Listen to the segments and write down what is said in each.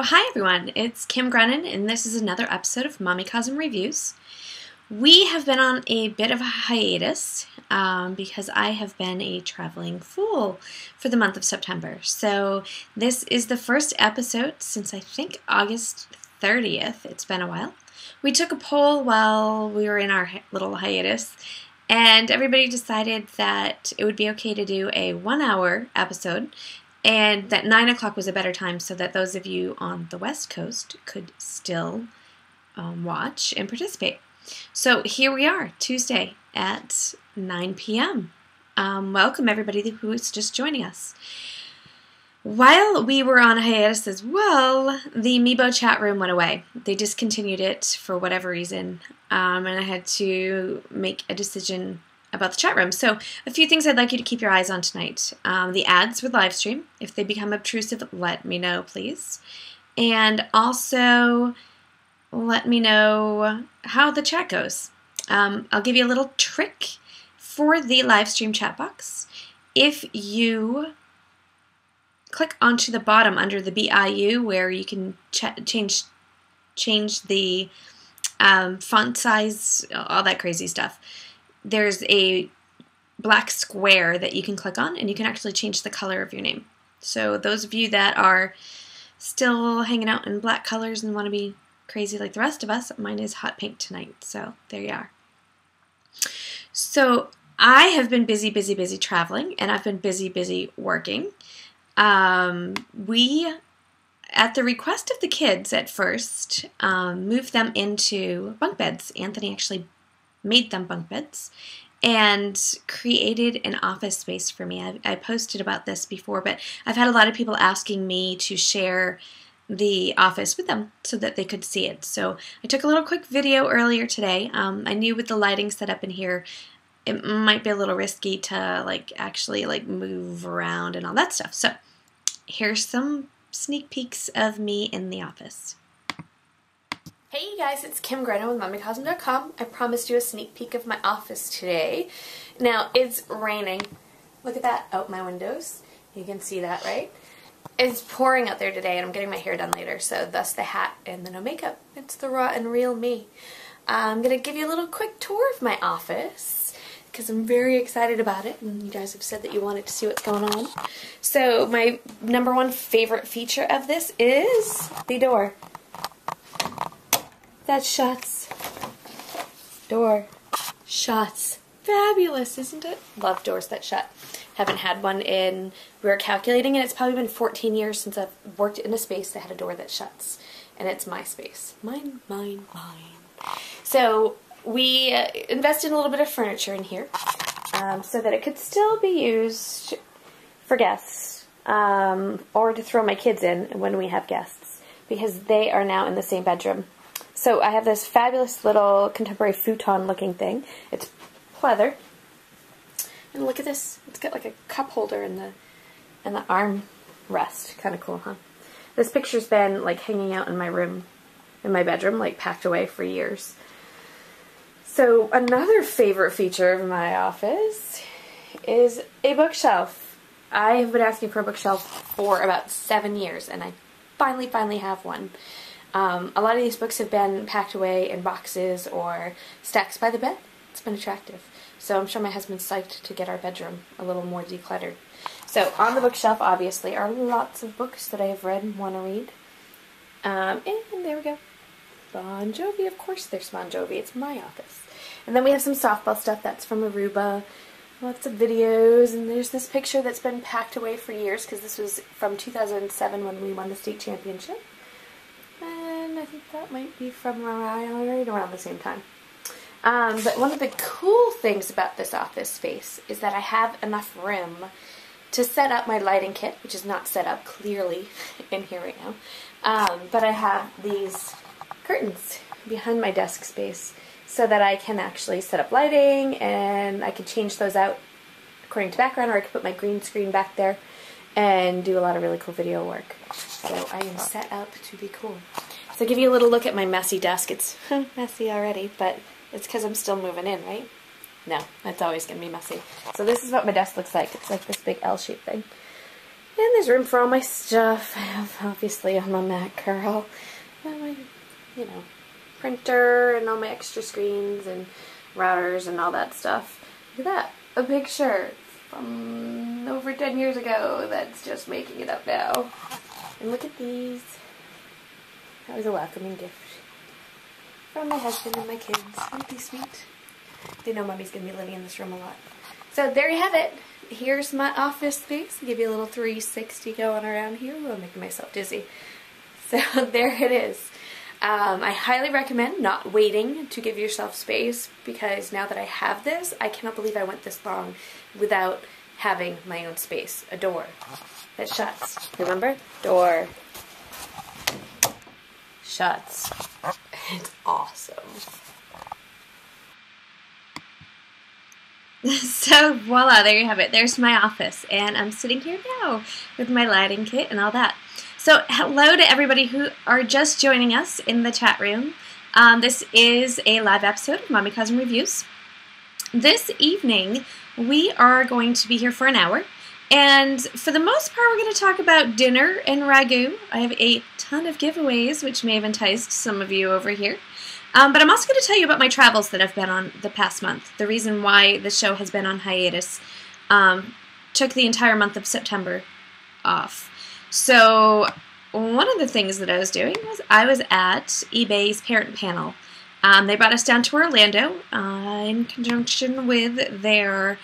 Hi everyone, it's Kim Grennan, and this is another episode of Mommycosm Reviews. We have been on a bit of a hiatus because I have been a traveling fool for the month of September. So this is the first episode since I think August 30th. It's been a while. We took a poll while we were in our little hiatus, and everybody decided that it would be okay to do a 1-hour episode, and that 9 o'clock was a better time so that those of you on the West Coast could still watch and participate. So here we are, Tuesday at 9 p.m. Welcome everybody who is just joining us. While we were on hiatus as well, the Meebo chat room went away. They discontinued it for whatever reason, and I had to make a decision about the chat room. So a few things I'd like you to keep your eyes on tonight. The ads with live stream. If they become obtrusive, let me know, please. And also let me know how the chat goes. I'll give you a little trick for the live stream chat box. If you click onto the bottom under the BIU where you can change the font size, all that crazy stuff, there's a black square that you can click on, and you can actually change the color of your name. So those of you that are still hanging out in black colors and want to be crazy like the rest of us, mine is hot pink tonight. So there you are. So I have been busy traveling, and I've been busy working. We, at the request of the kids at first, moved them into bunk beds. Anthony actually made them bunk beds and created an office space for me. I posted about this before, but I've had a lot of people asking me to share the office with them so that they could see it. So I took a little quick video earlier today. I knew with the lighting set up in here, it might be a little risky to actually move around and all that stuff. So here's some sneak peeks of me in the office. Hey you guys, it's Kim Grennan with Mommycosm.com. I promised you a sneak peek of my office today. Now, it's raining. Look at that out my windows. You can see that, right? It's pouring out there today, and I'm getting my hair done later, so thus the hat and the no makeup. It's the raw and real me. I'm going to give you a little quick tour of my office because I'm very excited about it, and you guys have said that you wanted to see what's going on. So my #1 favorite feature of this is the door. That shuts. Door shuts. Fabulous, isn't it? Love doors that shut. Haven't had one in, we were calculating, and it's probably been 14 years since I've worked in a space that had a door that shuts. And it's my space. Mine. So we invested in a little bit of furniture in here so that it could still be used for guests or to throw my kids in when we have guests, because they are now in the same bedroom. So I have this fabulous little contemporary futon looking thing. It's pleather. And look at this. It's got like a cup holder in the arm rest. Kind of cool, huh? This picture's been hanging out in my room, in my bedroom, packed away for years. So another favorite feature of my office is a bookshelf. I have been asking for a bookshelf for about 7 years, and I finally have one. A lot of these books have been packed away in boxes or stacks by the bed. It's been attractive. So I'm sure my husband's psyched to get our bedroom a little more decluttered. So on the bookshelf, obviously, are lots of books that I have read and want to read. And there we go. Bon Jovi, of course there's Bon Jovi. It's my office. And then we have some softball stuff. That's from Aruba. Lots of videos. And there's this picture that's been packed away for years because this was from 2007 when we won the state championship. And I think that might be from right around the same time. But one of the cool things about this office space is that I have enough room to set up my lighting kit, which is not set up clearly in here right now. But I have these curtains behind my desk space so that I can actually set up lighting, and I can change those out according to background, or I can put my green screen back there and do a lot of really cool video work. So I am set up to be cool. So I'll give you a little look at my messy desk. It's messy already, but it's because I'm still moving in, right? No, it's always going to be messy. So this is what my desk looks like. It's like this big L-shaped thing. And there's room for all my stuff. I have, obviously, I'm a Mac girl. My, you know, printer and all my extra screens and routers and all that stuff. Look at that. A picture from over 10 years ago that's just making it up now. And look at these. That was a welcoming gift from my husband and my kids. Aren't they sweet? They know Mommy's going to be living in this room a lot. So there you have it. Here's my office space. I'll give you a little 360 going around here. I'm making myself dizzy. So there it is. I highly recommend not waiting to give yourself space, because now that I have this, I cannot believe I went this long without having my own space. A door that shuts. Remember? Door shuts. It's awesome. So voila, there you have it. There's my office, and I'm sitting here now with my lighting kit and all that. So hello to everybody who are just joining us in the chat room. This is a live episode of Mommycosm Reviews. This evening we are going to be here for an hour, and for the most part we're going to talk about dinner and Ragu. I have a ton of giveaways which may have enticed some of you over here. But I'm also going to tell you about my travels that I've been on the past month. The reason why the show has been on hiatus. Took the entire month of September off. So one of the things that I was doing was I was at eBay's parent panel. They brought us down to Orlando in conjunction with their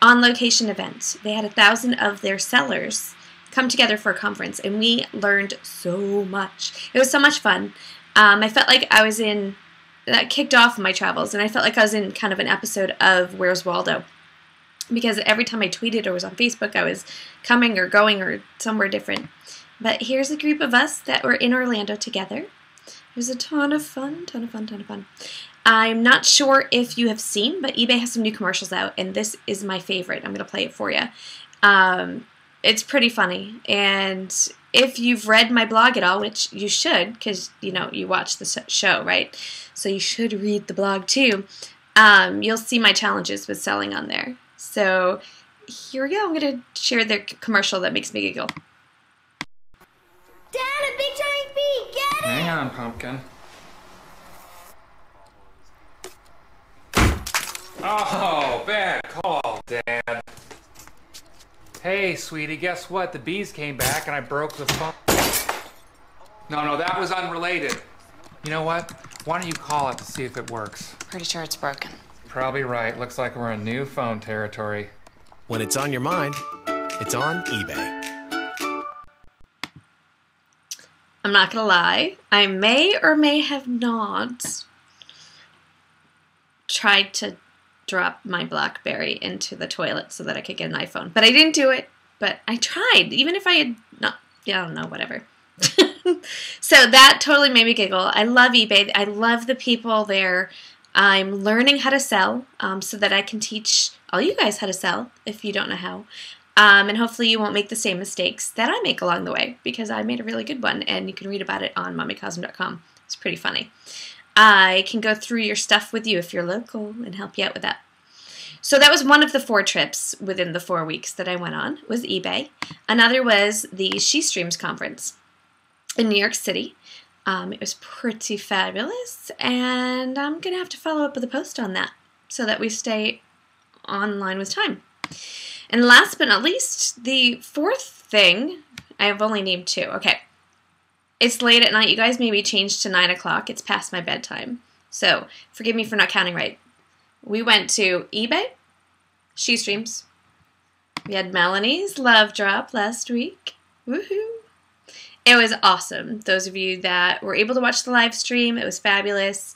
on-location event. They had 1,000 of their sellers come together for a conference, and we learned so much. It was so much fun. I felt like I was in... That kicked off my travels, and I felt like I was in kind of an episode of Where's Waldo, because every time I tweeted or was on Facebook, I was coming or going or somewhere different. But here's a group of us that were in Orlando together. It was a ton of fun, ton of fun. I'm not sure if you have seen, but eBay has some new commercials out, and this is my favorite. I'm going to play it for you. It's pretty funny, and if you've read my blog at all, which you should, because, you know, you watch the show, right? So you should read the blog too. You'll see my challenges with selling on there. So here we go. I'm going to share their commercial that makes me giggle. Dad, a big giant bee! Get it! Hang on, Pumpkin. Oh, bad call, Dad. Hey, sweetie, guess what? The bees came back and I broke the phone. No, that was unrelated. You know what? Why don't you call it to see if it works? Pretty sure it's broken. Probably right. Looks like we're in new phone territory. When it's on your mind, it's on eBay. I'm not gonna lie, I may or may have not tried to drop my BlackBerry into the toilet so that I could get an iPhone. But I didn't do it, but I tried, even if I had not, yeah, I don't know, whatever. So that totally made me giggle. I love eBay. I love the people there. I'm learning how to sell so that I can teach all you guys how to sell if you don't know how. And hopefully you won't make the same mistakes that I make along the way, because I made a really good one, and you can read about it on mommycosm.com. It's pretty funny. I can go through your stuff with you if you're local and help you out with that. So that was one of the 4 trips within the 4 weeks that I went on, was eBay. Another was the She Streams conference in New York City. It was pretty fabulous, and I'm going to have to follow up with a post on that so that we stay online with time. And last but not least, the 4th thing, I have only named 2. Okay. It's late at night. You guys maybe changed to 9 o'clock. It's past my bedtime. So forgive me for not counting right. We went to eBay, She Streams. We had Melanie's Love Drop last week. Woohoo! It was awesome. Those of you that were able to watch the live stream, it was fabulous.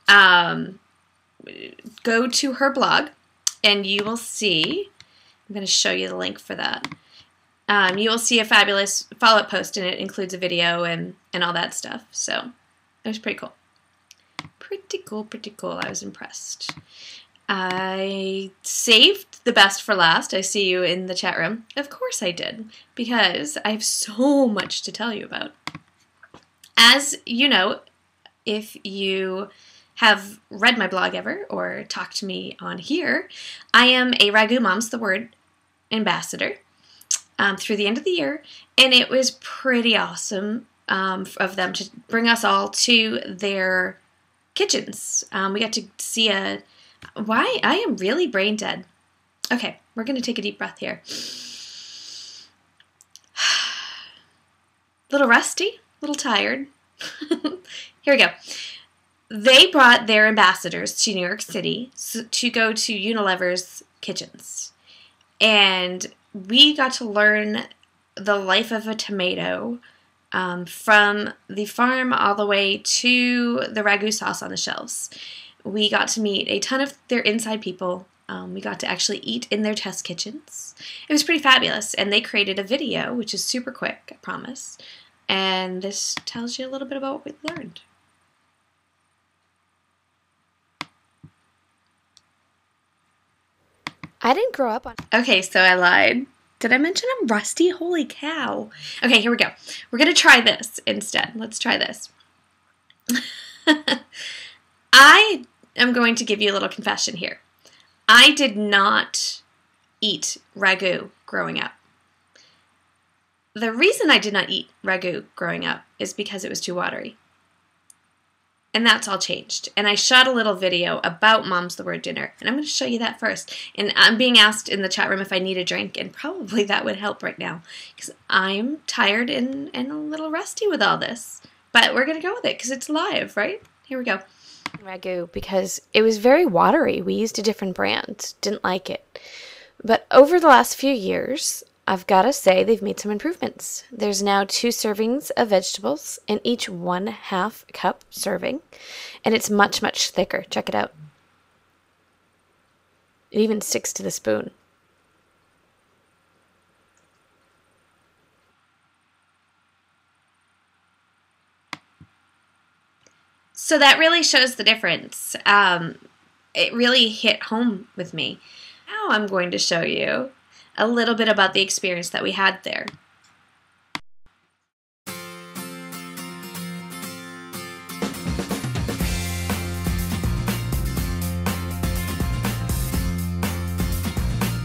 Go to her blog, and you will see, I'm going to show you the link for that. You will see a fabulous follow-up post, and it includes a video and all that stuff. So it was pretty cool. Pretty cool. I was impressed. I saved the best for last. I see you in the chat room. Of course I did, because I have so much to tell you about. As you know, if you have read my blog ever or talked to me on here, I am a Ragu Mom's the Word ambassador. through the end of the year, and it was pretty awesome of them to bring us all to their kitchens. We got to see why I am really brain dead. Okay, we're going to take a deep breath here. Little rusty, little tired. Here we go. They brought their ambassadors to New York City to go to Unilever's kitchens. And we got to learn the life of a tomato from the farm all the way to the Ragu sauce on the shelves. We got to meet a ton of their inside people. We got to actually eat in their test kitchens. It was pretty fabulous, and they created a video, which is super quick, I promise. And this tells you a little bit about what we learned. I didn't grow up on... Okay, so I lied. Did I mention I'm rusty? Holy cow. Okay, here we go. We're going to try this instead. Let's try this. I am going to give you a little confession here. I did not eat Ragu growing up. The reason I did not eat Ragu growing up is because it was too watery. And that's all changed. And I shot a little video about Mom's the Word dinner. And I'm going to show you that first. And I'm being asked in the chat room if I need a drink. And probably that would help right now. Because I'm tired and a little rusty with all this. But we're going to go with it because it's live, right? Here we go. Ragu because it was very watery. We used a different brand. Didn't like it. But over the last few years, I've got to say they've made some improvements. There's now 2 servings of vegetables in each 1/2 cup serving. And it's much, much thicker. Check it out. It even sticks to the spoon. So that really shows the difference. It really hit home with me. Now I'm going to show you a little bit about the experience that we had there.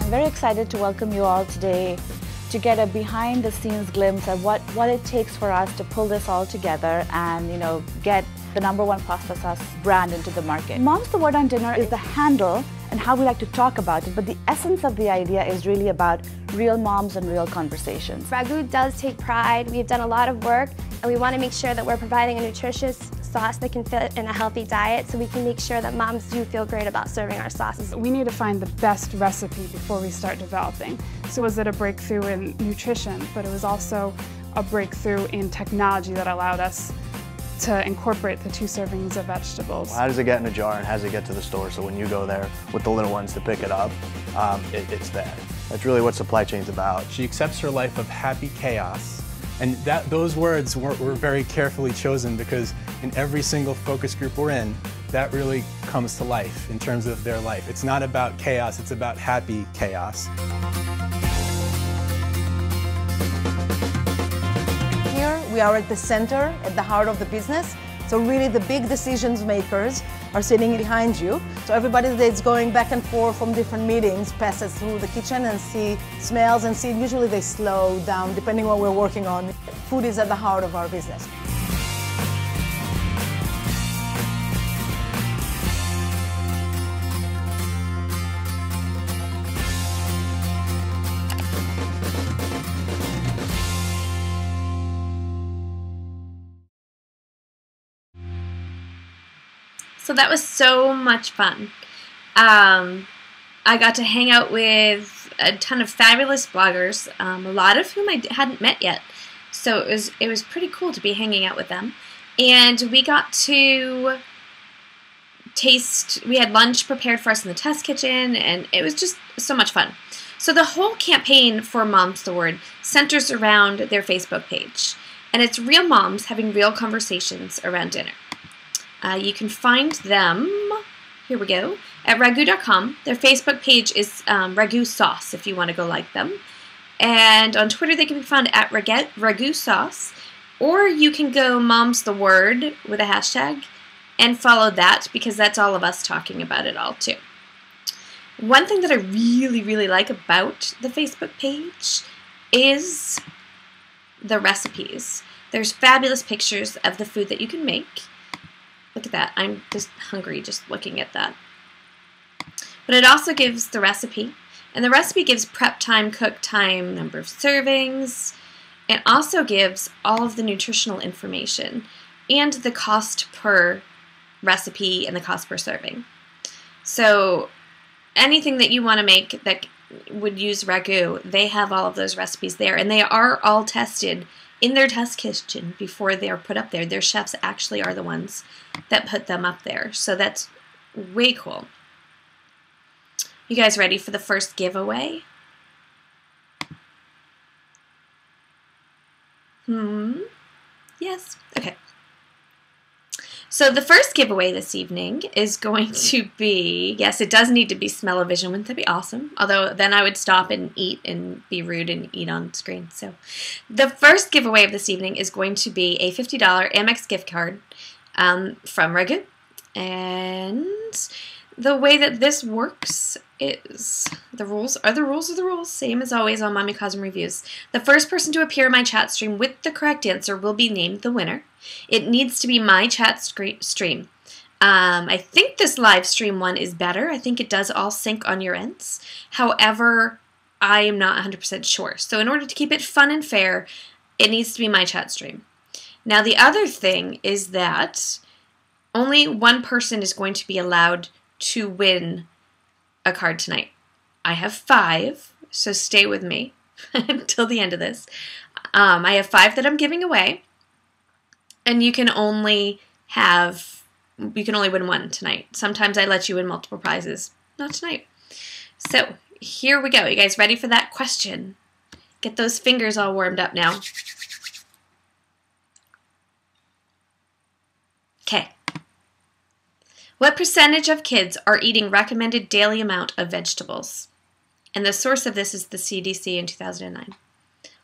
I'm very excited to welcome you all today to get a behind-the-scenes glimpse of what it takes for us to pull this all together and, get the #1 pasta sauce brand into the market. Mom's the Word on Dinner is the handle and how we like to talk about it, but the essence of the idea is really about real moms and real conversations. Ragu does take pride. We've done a lot of work, and we want to make sure that we're providing a nutritious sauce that can fit in a healthy diet, so we can make sure that moms do feel great about serving our sauces. We need to find the best recipe before we start developing. So was it a breakthrough in nutrition, but it was also a breakthrough in technology that allowed us to incorporate the 2 servings of vegetables. How does it get in a jar and how does it get to the store so when you go there with the little ones to pick it up, it's there. That's really what supply chain's about. She accepts her life of happy chaos. And those words were very carefully chosen because in every single focus group we're in, that really comes to life in terms of their life. It's not about chaos, it's about happy chaos. Here we are at the center, at the heart of the business. So really the big decisions makers are sitting behind you. So everybody that's going back and forth from different meetings passes through the kitchen and smells and usually they slow down depending on what we're working on. Food is at the heart of our business. So that was so much fun. I got to hang out with a ton of fabulous bloggers, a lot of whom I hadn't met yet. So it was pretty cool to be hanging out with them. And we got to taste, we had lunch prepared for us in the test kitchen, and it was just so much fun. So the whole campaign for Mom's the Word centers around their Facebook page. And it's real moms having real conversations around dinner. You can find them, here we go, at ragu.com. Their Facebook page is Ragu Sauce if you want to go like them. And on Twitter they can be found at Ragu Sauce. Or you can go Mom's the Word with a hashtag and follow that because that's all of us talking about it all too. One thing that I really, really like about the Facebook page is the recipes. There's fabulous pictures of the food that you can make. Look at that. I'm just hungry just looking at that. But it also gives the recipe. And the recipe gives prep time, cook time, number of servings. It also gives all of the nutritional information and the cost per recipe and the cost per serving. So anything that you want to make that would use Ragu, they have all of those recipes there. And they are all tested in their test kitchen before they are put up there. Their chefs actually are the ones that put them up there. So that's way cool. You guys ready for the first giveaway? Yes? Okay. So the first giveaway this evening is going to be, yes, it does need to be smell-o-vision. Wouldn't that be awesome? Although then I would stop and eat and be rude and eat on screen. So the first giveaway of this evening is going to be a $50 Amex gift card from Ragu. And the way that this works is the rules are the rules, same as always on Mommycosm Reviews. The first person to appear in my chat stream with the correct answer will be named the winner. It needs to be my chat stream. I think this live stream one is better. I think it does all sync on your ends. However, I am not 100% sure. So in order to keep it fun and fair, it needs to be my chat stream. Now the other thing is that only one person is going to be allowed to win a card tonight. I have 5, so stay with me until the end of this. I have 5 that I'm giving away, and you can only win 1 tonight. Sometimes I let you win multiple prizes. Not tonight. So here we go. You guys ready for that question? Get those fingers all warmed up now. Okay. What percentage of kids are eating recommended daily amount of vegetables? And the source of this is the CDC in 2009.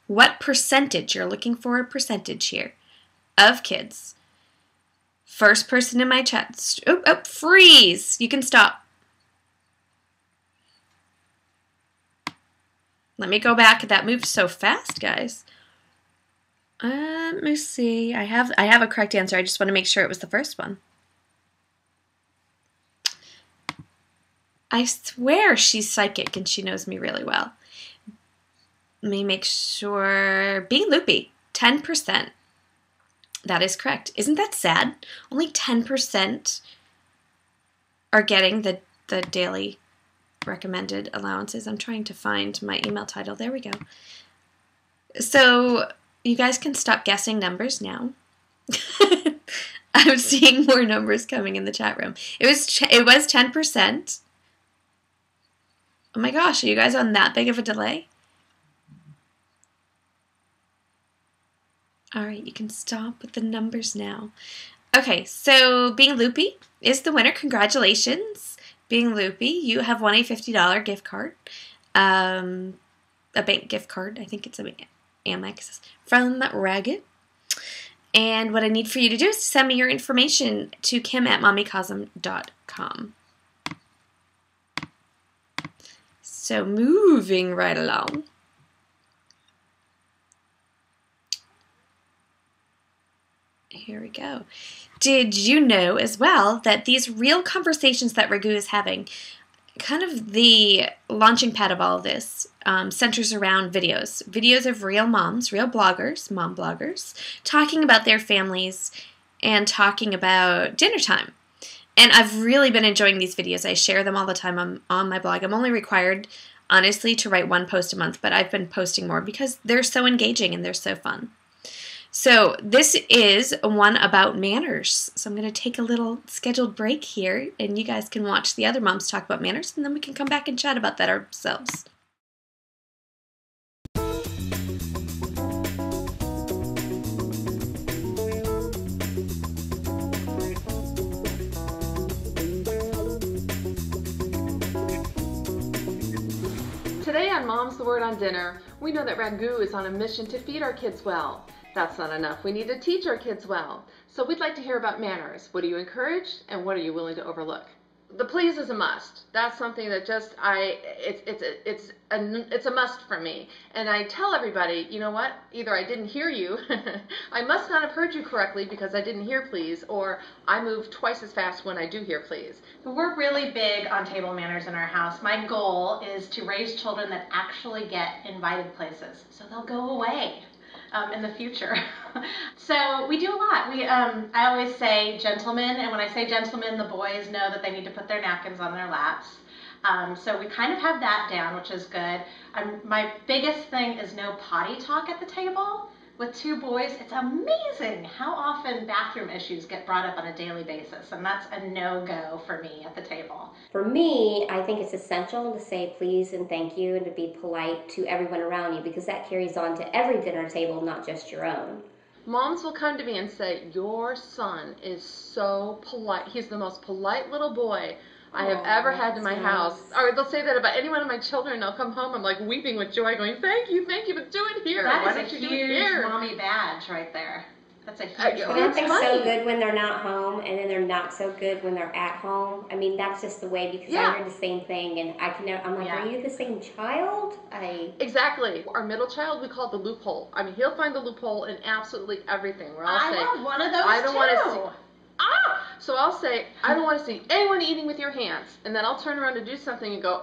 What percentage, you're looking for a percentage here, of kids? First person in my chat. Oh, freeze! You can stop. Let me go back. That moved so fast, guys. Let me see. I have a correct answer. I just want to make sure it was the first one. I swear she's psychic and she knows me really well. Let me make sure. Being loopy, 10%. That is correct. Isn't that sad? Only 10% are getting the daily recommended allowances. I'm trying to find my email title. There we go. So you guys can stop guessing numbers now. I'm seeing more numbers coming in the chat room. It was 10%. Oh my gosh, are you guys on that big of a delay? All right, you can stop with the numbers now. Okay, so Being Loopy is the winner. Congratulations, Being Loopy. You have won a $50 gift card, a bank gift card. I think it's a Amex from Ragu. And what I need for you to do is to send me your information to kim@mommycosm.com. So moving right along. Here we go. Did you know as well that these real conversations that Ragu is having, kind of the launching pad of all of this, centers around videos. Videos of real moms, real bloggers, mom bloggers, talking about their families and talking about dinner time. And I've really been enjoying these videos. I share them all the time on my blog. I'm only required, honestly, to write 1 post a month, but I've been posting more because they're so engaging and they're so fun. So this is one about manners. So I'm going to take a little scheduled break here, and you guys can watch the other moms talk about manners, and then we can come back and chat about that ourselves. Today on Mom's the Word on Dinner, we know that Ragu is on a mission to feed our kids well. That's not enough. We need to teach our kids well. So we'd like to hear about manners. What do you encourage and what are you willing to overlook? The please is a must. That's something that just it's a must for me. And I tell everybody, you know what? Either I didn't hear you, I must not have heard you correctly because I didn't hear please, or I move twice as fast when I do hear please. We're really big on table manners in our house. My goal is to raise children that actually get invited places, so they'll go away in the future. So we do a lot. I always say gentlemen, and when I say gentlemen, the boys know that they need to put their napkins on their laps. So we kind of have that down, which is good. My biggest thing is no potty talk at the table. With 2 boys, it's amazing how often bathroom issues get brought up on a daily basis, and that's a no-go for me at the table. For me, I think it's essential to say please and thank you and to be polite to everyone around you, because that carries on to every dinner table, not just your own. Moms will come to me and say, your son is so polite. He's the most polite little boy I have ever had in my house. Or they'll say that about any one of my children. They'll come home, I'm like weeping with joy, going, thank you, but do it here. That Why is don't a you do it huge here? mommy badge right there. That's a huge But nothing's so good when they're not home, and then they're not so good when they're at home. I mean, that's just the way, because I heard the same thing, and I'm like, are you the same child? Exactly. Our middle child, we call it the loophole. I mean, he'll find the loophole in absolutely everything. Where I'll say, have one of those I don't want to see. Ah! So I'll say, I don't want to see anyone eating with your hands. And then I'll turn around to do something and go,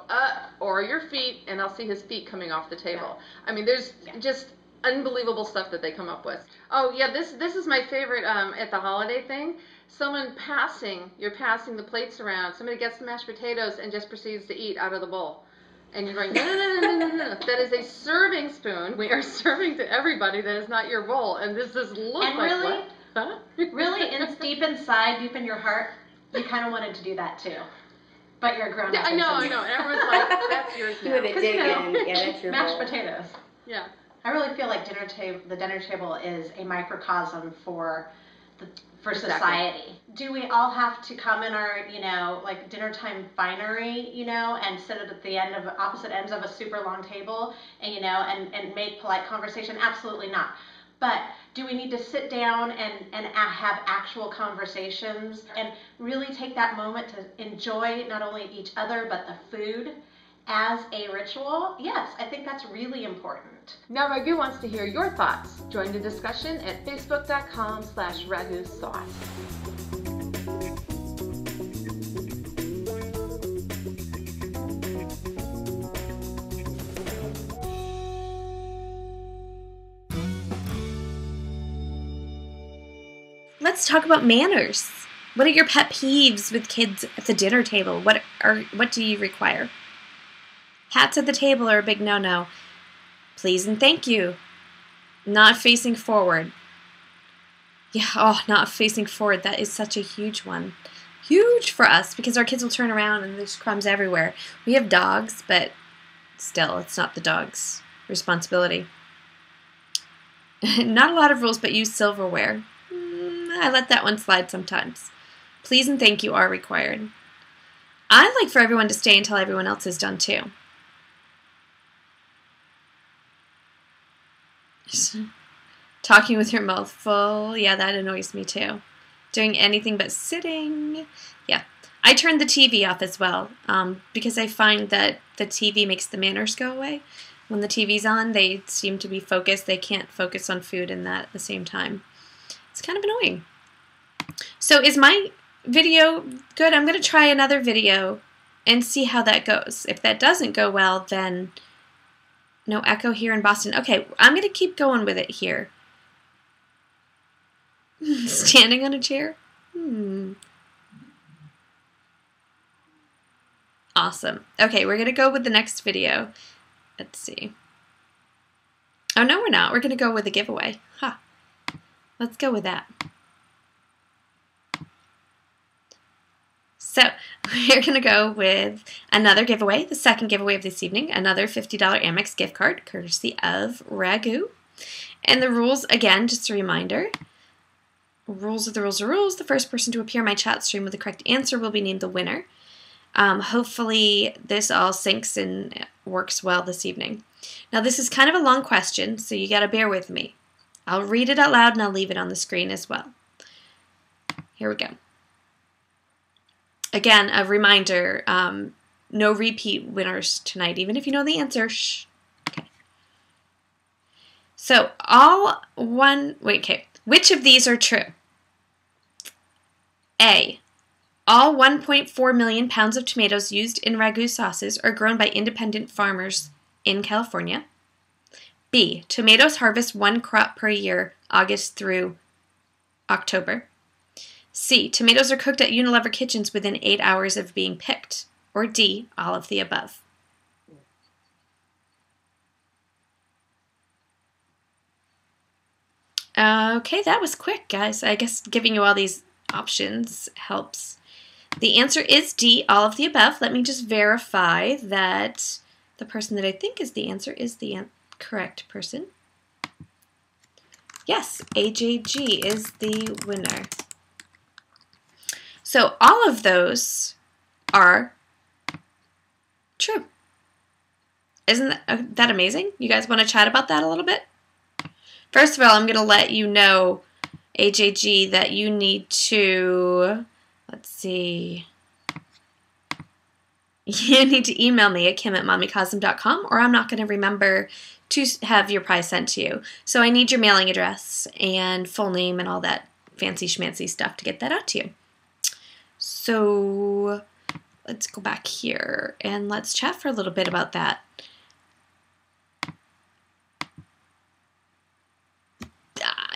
or your feet, and I'll see his feet coming off the table. I mean, there's just unbelievable stuff that they come up with. Oh, yeah, this is my favorite at the holiday thing. You're passing the plates around. Somebody gets the mashed potatoes and just proceeds to eat out of the bowl. And you're going, no. That is a serving spoon. We are serving to everybody. That is not your bowl. And this does look like really, what? Huh? Really, deep inside, deep in your heart, you kind of wanted to do that too. But you're grown up. Yeah, I know. And everyone's like, that's yours now. That's your mashed bowl. potatoes. Yeah. I really feel like the dinner table is a microcosm for society. Do we all have to come in our, like dinner time finery, and sit at the opposite ends of a super long table and, and make polite conversation? Absolutely not. But do we need to sit down and have actual conversations and really take that moment to enjoy not only each other but the food as a ritual? Yes, I think that's really important. Now Ragu wants to hear your thoughts. Join the discussion at facebook.com/Ragu Sauce. Let's talk about manners. What are your pet peeves with kids at the dinner table? What do you require? Hats at the table are a big no-no. Please and thank you. Not facing forward. Yeah, not facing forward. That is such a huge one. Huge for us, because our kids will turn around and there's crumbs everywhere. We have dogs, but still, it's not the dog's responsibility. Not a lot of rules, but use silverware. I let that one slide sometimes. Please and thank you are required. I'd like for everyone to stay until everyone else is done too. Talking with your mouth full, yeah, that annoys me too. Doing anything but sitting, yeah. I turned the TV off as well, because I find that the TV makes the manners go away. When the TV's on, they seem to be focused. They can't focus on food and that at the same time. It's kind of annoying. So is my video good? I'm going to try another video and see how that goes. If that doesn't go well, then no echo here in Boston. Okay, I'm going to keep going with it here. Standing on a chair? Awesome. Okay, we're going to go with the next video. Let's see. Oh, no, we're not. We're going to go with a giveaway. Let's go with that. So we're going to go with another giveaway, the second giveaway of this evening, another $50 Amex gift card, courtesy of Ragu. And the rules, again, just a reminder, rules are the rules are rules. The first person to appear in my chat stream with the correct answer will be named the winner. Hopefully this all syncs and works well this evening. Now this is kind of a long question, so you got to bear with me. I'll read it out loud and I'll leave it on the screen as well. Here we go. Again, a reminder, no repeat winners tonight, even if you know the answer. Shh. Okay. So, which of these are true? A, all 1.4 million pounds of tomatoes used in ragu sauces are grown by independent farmers in California. B, tomatoes harvest one crop per year, August through October. C, tomatoes are cooked at Unilever kitchens within 8 hours of being picked. Or D, all of the above. Okay, that was quick, guys. I guess giving you all these options helps. The answer is D, all of the above. Let me just verify that the person that I think is the answer is the correct person. Yes, AJG is the winner. So all of those are true. Isn't that amazing? You guys want to chat about that a little bit? First of all, I'm going to let you know, AJG, that you need to, let's see, you need to email me at kim@mommycosm.com, or I'm not going to remember to have your prize sent to you. So I need your mailing address and full name and all that fancy schmancy stuff to get that out to you. So let's go back here and let's chat for a little bit about that.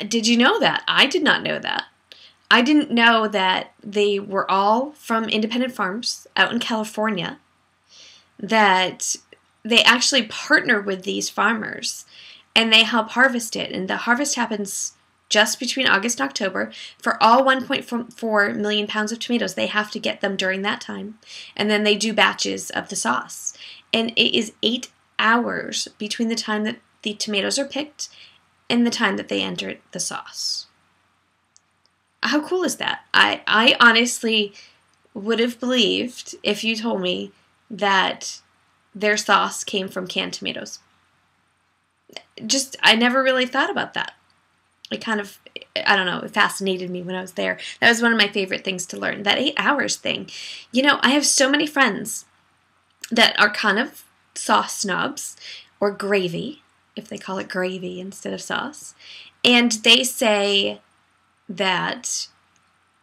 Did you know that? I did not know that. I didn't know that they were all from independent farms out in California, that they actually partner with these farmers and they help harvest it. And the harvest happens just between August and October. For all 1.4 million pounds of tomatoes, they have to get them during that time. And then they do batches of the sauce. And it is 8 hours between the time that the tomatoes are picked and the time that they enter the sauce. How cool is that? I honestly would have believed if you told me that their sauce came from canned tomatoes. I never really thought about that. It kind of, I don't know, it fascinated me when I was there. That was one of my favorite things to learn, that 8 hours thing. You know, I have so many friends that are kind of sauce snobs, or gravy, if they call it gravy instead of sauce. And they say that,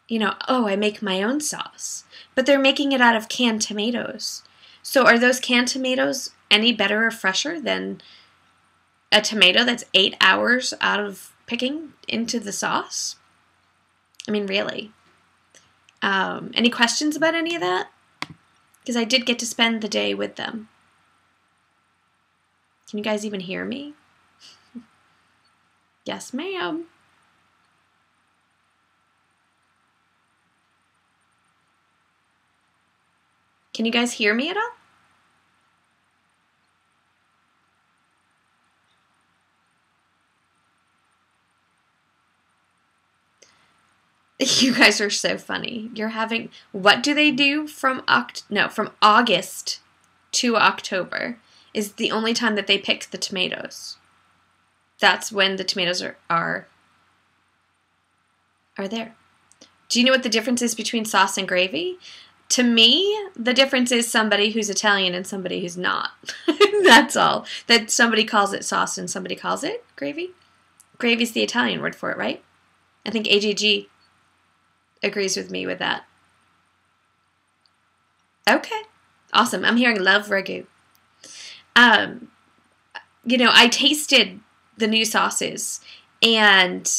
you know, oh, I make my own sauce. But they're making it out of canned tomatoes. So are those canned tomatoes any better or fresher than a tomato that's 8 hours out of picking into the sauce? I mean, really. Any questions about any of that? Because I did get to spend the day with them. Can you guys even hear me? Yes, ma'am. Can you guys hear me at all? You guys are so funny. You're having, what do they do from August to October is the only time that they pick the tomatoes. That's when the tomatoes are there. Do you know what the difference is between sauce and gravy? To me, the difference is somebody who's Italian and somebody who's not. That's all. That somebody calls it sauce and somebody calls it gravy. Gravy's the Italian word for it, right? I think AGG agrees with me with that. Okay. Awesome. I'm hearing love ragu. You know, I tasted the new sauces and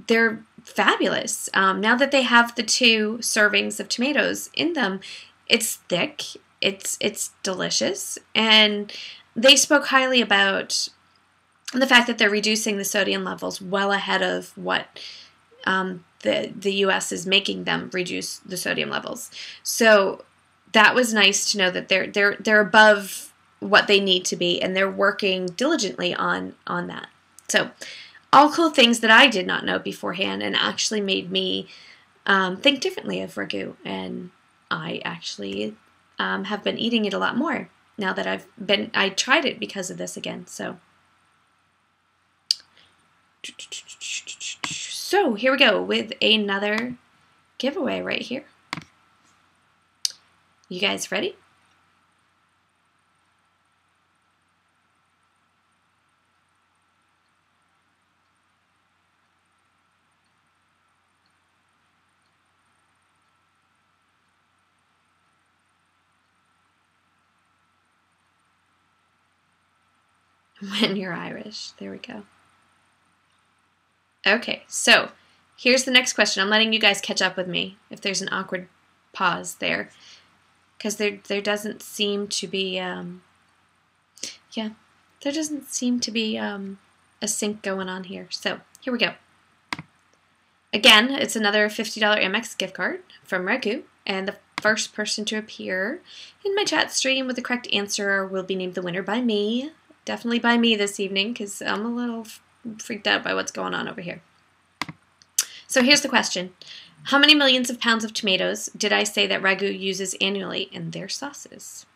they're fabulous. Now that they have the 2 servings of tomatoes in them, it's thick, it's delicious, and they spoke highly about the fact that they're reducing the sodium levels well ahead of what the U.S. is making them reduce the sodium levels. So that was nice to know that they're above what they need to be, and they're working diligently on that. So all cool things that I did not know beforehand, and actually made me think differently of ragu. And I actually have been eating it a lot more now that I tried it because of this again. So here we go with another giveaway right here. You guys ready? When you're Irish. There we go. Okay, so here's the next question. I'm letting you guys catch up with me if there's an awkward pause there. Because there doesn't seem to be, there doesn't seem to be a sync going on here. So here we go. Again, it's another $50 Amex gift card from Ragu. And the first person to appear in my chat stream with the correct answer will be named the winner by me. Definitely by me this evening, because I'm a little freaked out by what's going on over here. So here's the question. How many millions of pounds of tomatoes did I say that Ragu uses annually in their sauces?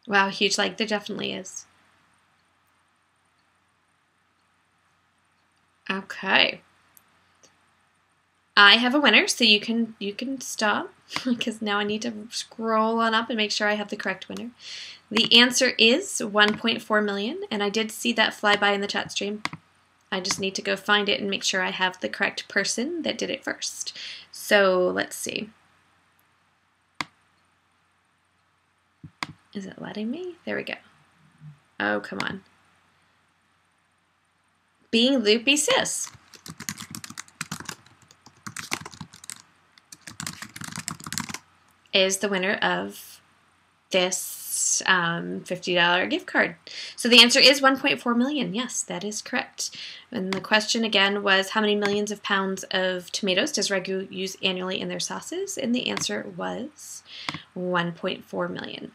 Wow, huge like. There definitely is. Okay. I have a winner, so you can stop, because now I need to scroll on up and make sure I have the correct winner. The answer is 1.4 million, and I did see that fly by in the chat stream. I just need to go find it and make sure I have the correct person that did it first. So let's see. Is it letting me? There we go. Oh, come on. Being Loopy Sis. Is the winner of this $50 gift card. So the answer is 1.4 million. Yes, that is correct. And the question again was, how many millions of pounds of tomatoes does Ragu use annually in their sauces? And the answer was 1.4 million.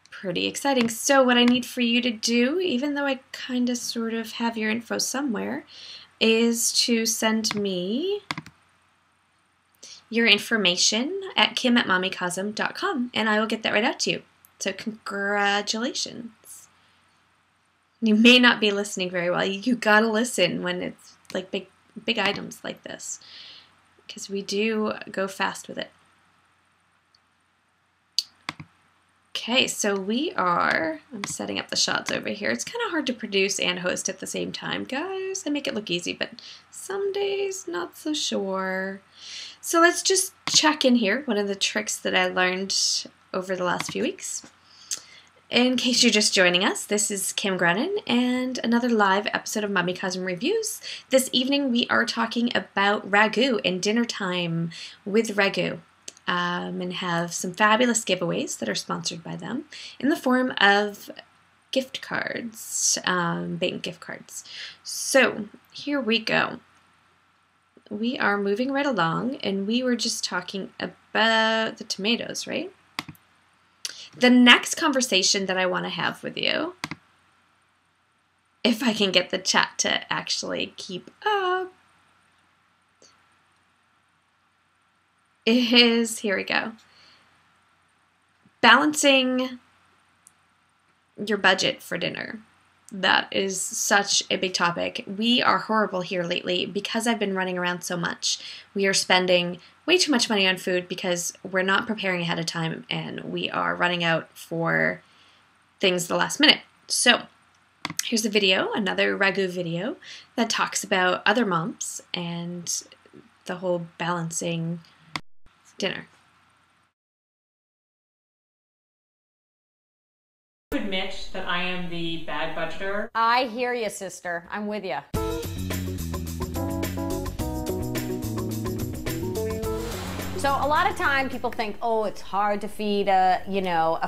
Pretty exciting. So what I need for you to do, even though I kind of sort of have your info somewhere, is to send me your information at kim@mommycosm.com, and I will get that right out to you. So congratulations. You may not be listening very well. You gotta listen when it's like big items like this, because we do go fast with it. Okay, so I'm setting up the shots over here. It's kind of hard to produce and host at the same time, guys. I make it look easy, but some days not so sure. So let's just check in here, one of the tricks that I learned over the last few weeks. In case you're just joining us, this is Kim Grennan and another live episode of Mommycosm Reviews. This evening we are talking about Ragu and dinner time with Ragu, and have some fabulous giveaways that are sponsored by them in the form of gift cards, bank gift cards. So here we go. We are moving right along, and we were just talking about the tomatoes, right? The next conversation that I want to have with you, if I can get the chat to actually keep up, is, here we go, balancing your budget for dinner. That is such a big topic. We are horrible here lately because I've been running around so much. We are spending way too much money on food because we're not preparing ahead of time, and we are running out for things the last minute. So here's a video, another Ragu video, that talks about other moms and the whole balancing dinner. Admit that I am the bad budgeter. I hear you, sister. I'm with you. So a lot of time people think, oh, it's hard to feed a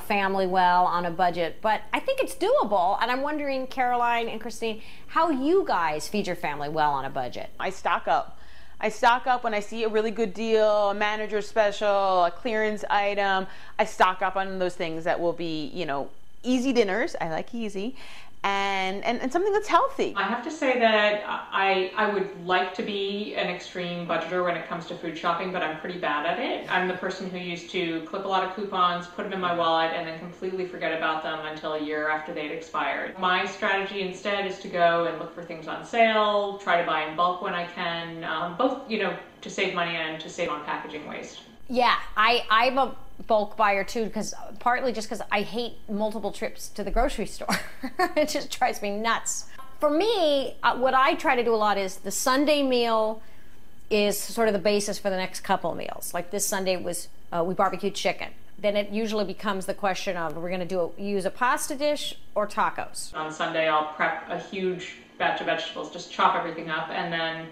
family well on a budget, but I think it's doable. And I'm wondering, Caroline and Christine, how you guys feed your family well on a budget. I stock up. I stock up when I see a really good deal, a manager special, a clearance item. I stock up on those things that will be, easy dinners. I like easy. and something that's healthy. I have to say that I would like to be an extreme budgeter when it comes to food shopping, but I'm pretty bad at it. I'm the person who used to clip a lot of coupons, put them in my wallet, and then completely forget about them until a year after they'd expired. My strategy instead is to go and look for things on sale, try to buy in bulk when I can, both, you know, to save money and to save on packaging waste. Yeah, I'm a bulk buyer too, because partly just because I hate multiple trips to the grocery store. It just drives me nuts. For me, what I try to do a lot is the Sunday meal is sort of the basis for the next couple of meals. Like this Sunday was we barbecued chicken. Then it usually becomes the question of, we're going to use a pasta dish or tacos. On Sunday, I'll prep a huge batch of vegetables, just chop everything up, and then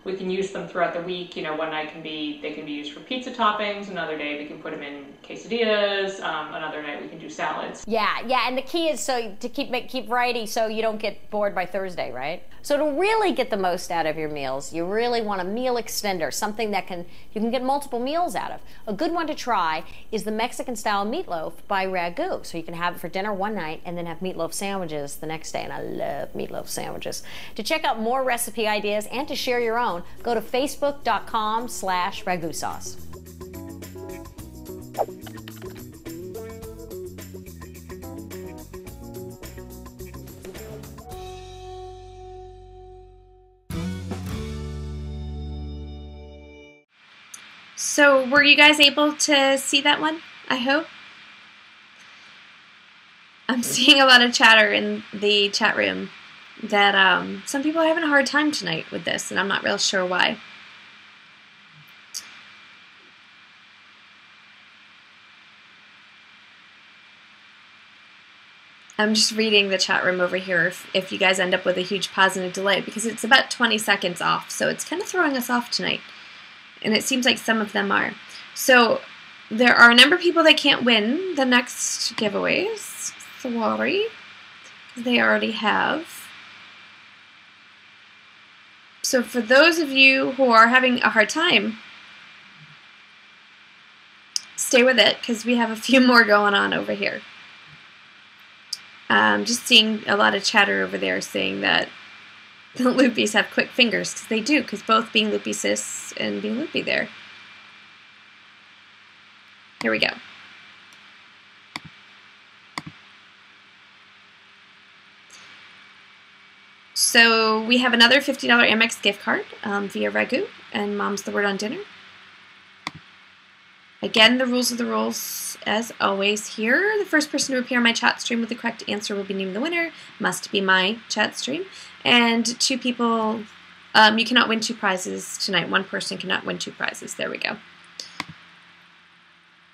we can use them throughout the week. You know, one night they can be used for pizza toppings. Another day we can put them in quesadillas. Another night we can do salads. Yeah, and the key is so to keep variety so you don't get bored by Thursday, right? So to really get the most out of your meals, you really want a meal extender, something that you can get multiple meals out of. A good one to try is the Mexican style meatloaf by Ragu. So you can have it for dinner one night and then have meatloaf sandwiches the next day. And I love meatloaf sandwiches. To check out more recipe ideas and to share your own, go to facebook.com/Ragu sauce. So were you guys able to see that one? I hope. I'm seeing a lot of chatter in the chat room that some people are having a hard time tonight with this, and I'm not real sure why. I'm just reading the chat room over here if you guys end up with a huge pause and a delay, because it's about 20 seconds off, so it's kind of throwing us off tonight. And it seems like some of them are. So there are a number of people that can't win the next giveaways. Sorry. They already have. So for those of you who are having a hard time, stay with it, because we have a few more going on over here. Just seeing a lot of chatter over there saying that the loopies have quick fingers, because they do, because both being loopy sis and being loopy there. Here we go. So we have another $50 Amex gift card via Ragu and Mom's the Word on Dinner. Again, the rules are the rules as always here. The first person to appear on my chat stream with the correct answer will be named the winner. Must be my chat stream. And 2 people, you cannot win 2 prizes tonight. 1 person cannot win 2 prizes. There we go.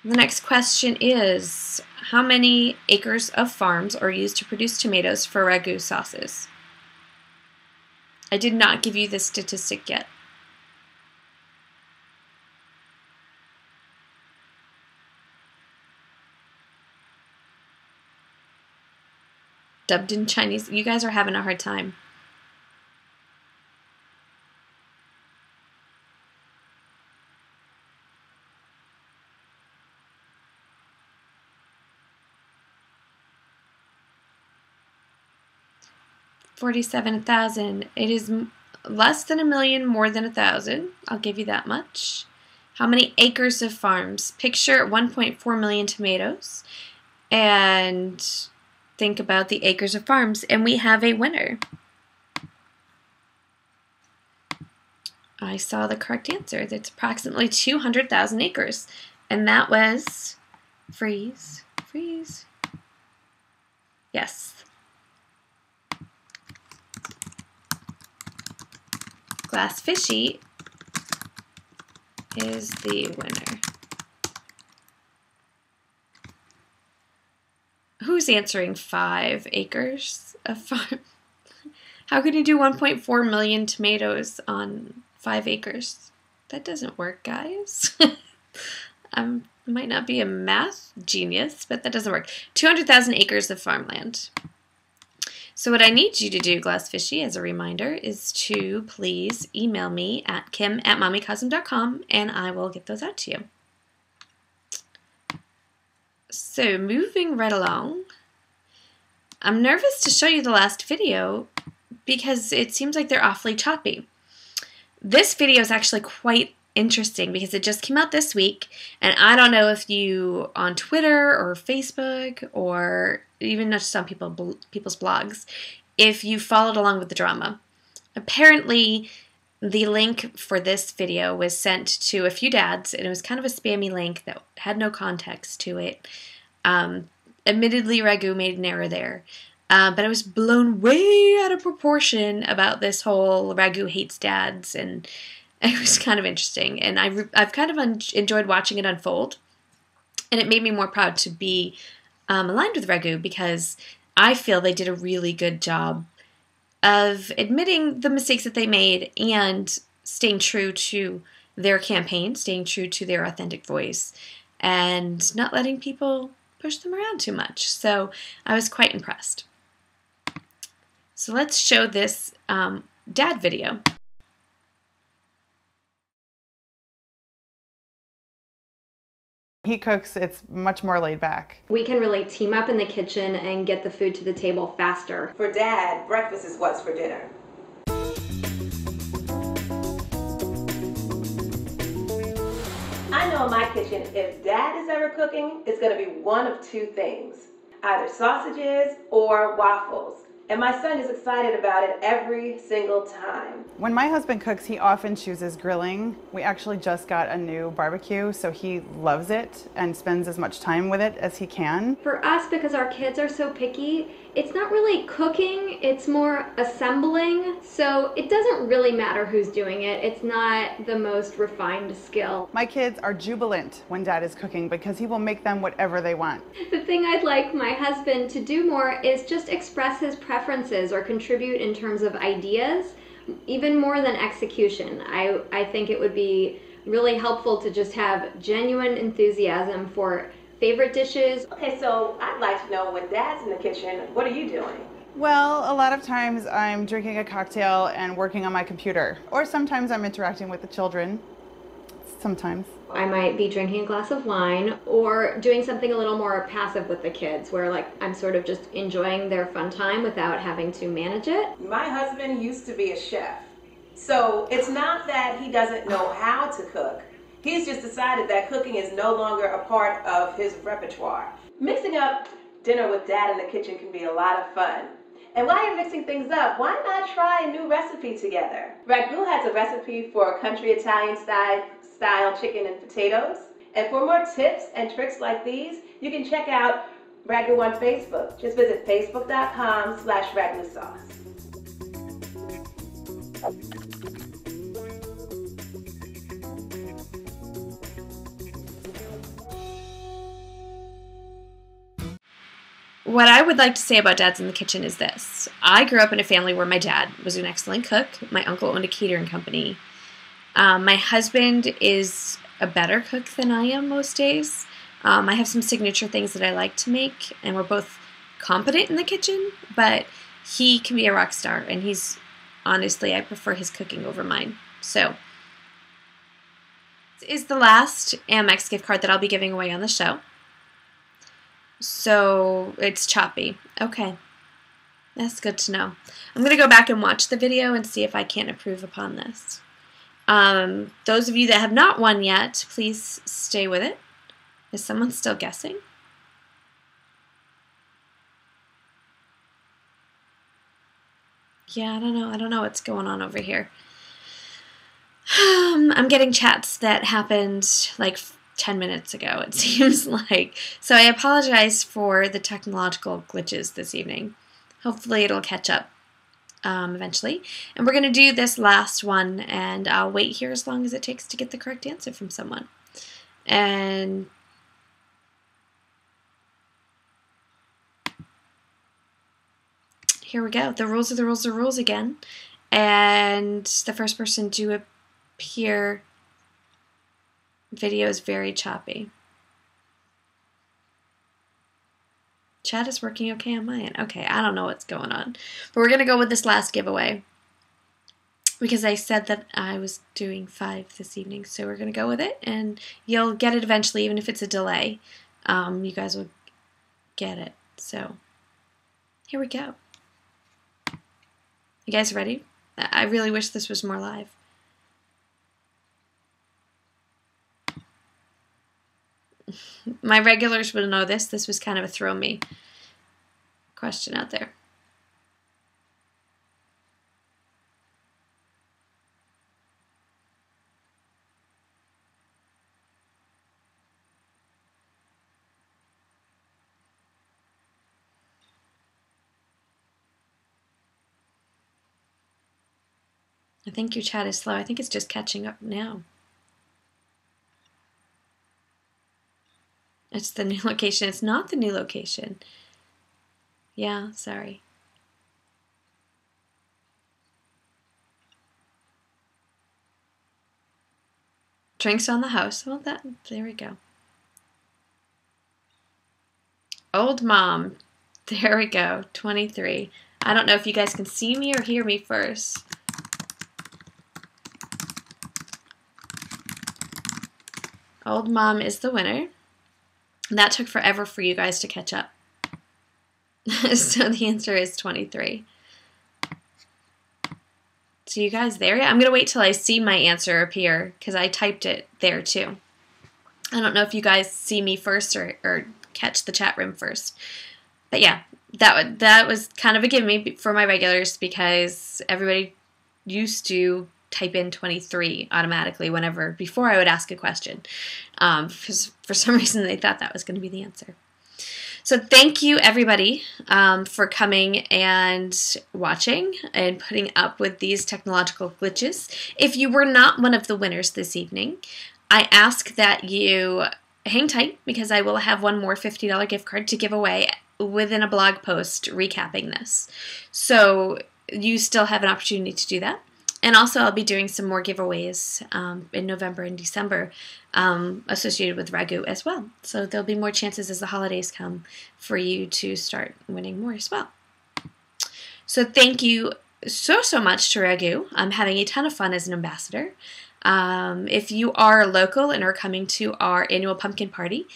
The next question is, how many acres of farms are used to produce tomatoes for Ragu sauces? I did not give you this statistic yet. Dubbed in Chinese. You guys are having a hard time. $47,000. It is less than 1 million, more than 1,000. I'll give you that much. How many acres of farms? Picture 1.4 million tomatoes. And think about the acres of farms, and we have a winner. I saw the correct answer. That's approximately 200,000 acres. And that was, freeze. Yes. Glass Fishy is the winner. Who's answering 5 acres of farm? How can you do 1.4 million tomatoes on 5 acres? That doesn't work, guys. I might not be a math genius, but that doesn't work. 200,000 acres of farmland. So what I need you to do, Glass Fishy, as a reminder, is to please email me at kim@mommycosm.com, and I will get those out to you. So moving right along, I'm nervous to show you the last video because it seems like they're awfully choppy. This video is actually quite interesting because it just came out this week, and I don't know if you on Twitter or Facebook or even just on people's blogs, if you followed along with the drama. Apparently, the link for this video was sent to a few dads, and it was kind of a spammy link that had no context to it. Admittedly, Ragu made an error there, but I was blown way out of proportion about this whole Ragu hates dads, and it was kind of interesting. And I've kind of enjoyed watching it unfold, and it made me more proud to be aligned with Ragu because I feel they did a really good job of admitting the mistakes that they made and staying true to their campaign, staying true to their authentic voice, and not letting people push them around too much. So I was quite impressed. So let's show this dad video. He cooks, it's much more laid back. We can really team up in the kitchen and get the food to the table faster. For Dad, breakfast is what's for dinner. I know in my kitchen, if Dad is ever cooking, it's going to be one of two things. Either sausages or waffles. And my son is excited about it every single time. When my husband cooks, he often chooses grilling. We actually just got a new barbecue, so he loves it and spends as much time with it as he can. For us, because our kids are so picky, it's not really cooking, it's more assembling. So it doesn't really matter who's doing it. It's not the most refined skill. My kids are jubilant when Dad is cooking because he will make them whatever they want. The thing I'd like my husband to do more is just express his preferences or contribute in terms of ideas, even more than execution. I think it would be really helpful to just have genuine enthusiasm for favorite dishes. Okay, so I'd like to know when Dad's in the kitchen, what are you doing? Well, a lot of times I'm drinking a cocktail and working on my computer. Or sometimes I'm interacting with the children. Sometimes. I might be drinking a glass of wine or doing something a little more passive with the kids where like I'm sort of just enjoying their fun time without having to manage it. My husband used to be a chef. So it's not that he doesn't know how to cook. He's just decided that cooking is no longer a part of his repertoire. Mixing up dinner with Dad in the kitchen can be a lot of fun. And while you're mixing things up, why not try a new recipe together? Ragu has a recipe for country Italian style chicken and potatoes. And for more tips and tricks like these, you can check out Ragu on Facebook. Just visit facebook.com/ragusauce. What I would like to say about dads in the kitchen is this. I grew up in a family where my dad was an excellent cook. My uncle owned a catering company. My husband is a better cook than I am most days. I have some signature things that I like to make, and we're both competent in the kitchen, but he can be a rock star, and honestly, I prefer his cooking over mine. So, this is the last Amex gift card that I'll be giving away on the show. So, it's choppy. Okay. That's good to know. I'm going to go back and watch the video and see if I can't improve upon this. Those of you that have not won yet, please stay with it. Is someone still guessing? Yeah, I don't know. I don't know what's going on over here. I'm getting chats that happened like 10 minutes ago, it seems like. So I apologize for the technological glitches this evening. Hopefully it'll catch up eventually. And we're going to do this last one, and I'll wait here as long as it takes to get the correct answer from someone. And here we go. The rules are the rules are rules again. And the first person to appear video is very choppy. Chat is working okay on my end. Okay, I don't know what's going on. But we're going to go with this last giveaway, because I said that I was doing 5 this evening. So we're going to go with it, and you'll get it eventually, even if it's a delay. You guys will get it. So Here we go. You guys ready? I really wish this was more live. My regulars would know this. This was kind of a throw me question out there. I think your chat is slow. I think it's just catching up now. It's the new location. It's not the new location. Yeah, sorry. Drinks on the house. Well, there we go. Old mom. There we go. 23. I don't know if you guys can see me or hear me first. Old mom is the winner. That took forever for you guys to catch up. So the answer is 23. So you guys there yet? I'm going to wait till I see my answer appear because I typed it there too. I don't know if you guys see me first or catch the chat room first. But yeah, that was kind of a gimme for my regulars because everybody used to type in 23 automatically before I would ask a question. Because for some reason they thought that was going to be the answer. So thank you everybody for coming and watching and putting up with these technological glitches. If you were not one of the winners this evening, I ask that you hang tight because I will have one more $50 gift card to give away within a blog post recapping this. So you still have an opportunity to do that. And also I'll be doing some more giveaways in November and December associated with Ragu as well. So there'll be more chances as the holidays come for you to start winning more as well. So thank you so much to Ragu. I'm having a ton of fun as an ambassador. If you are local and are coming to our annual pumpkin party,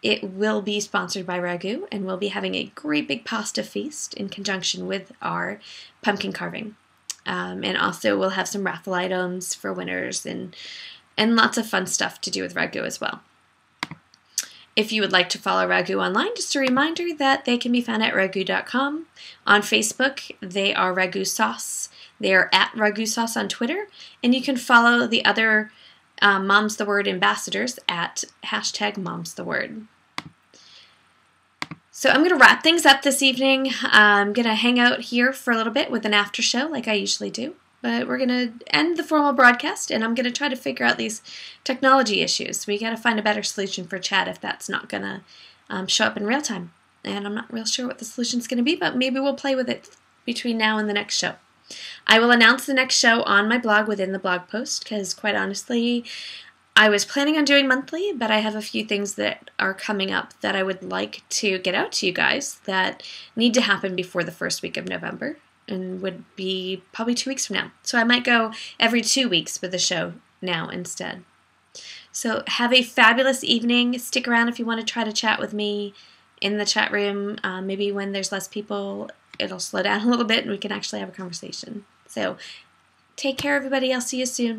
it will be sponsored by Ragu, and we'll be having a great big pasta feast in conjunction with our pumpkin carving. And also we'll have some raffle items for winners and lots of fun stuff to do with Ragu as well. If you would like to follow Ragu online, just a reminder that they can be found at ragu.com. On Facebook, they are Ragu Sauce. They are at Ragu Sauce on Twitter. And you can follow the other Mom's the Word ambassadors at #momstheword. So I'm going to wrap things up this evening. I'm going to hang out here for a little bit with an after show like I usually do. But we're going to end the formal broadcast, and I'm going to try to figure out these technology issues. We got to find a better solution for chat if that's not going to show up in real time. And I'm not real sure what the solution's going to be, but maybe we'll play with it between now and the next show. I will announce the next show on my blog within the blog post, because quite honestly, I was planning on doing monthly, but I have a few things that are coming up that I would like to get out to you guys that need to happen before the first week of November, and would be probably 2 weeks from now. So I might go every 2 weeks with the show now instead. So have a fabulous evening. Stick around if you want to try to chat with me in the chat room. Maybe when there's less people, it'll slow down a little bit and we can actually have a conversation. So take care, everybody. I'll see you soon.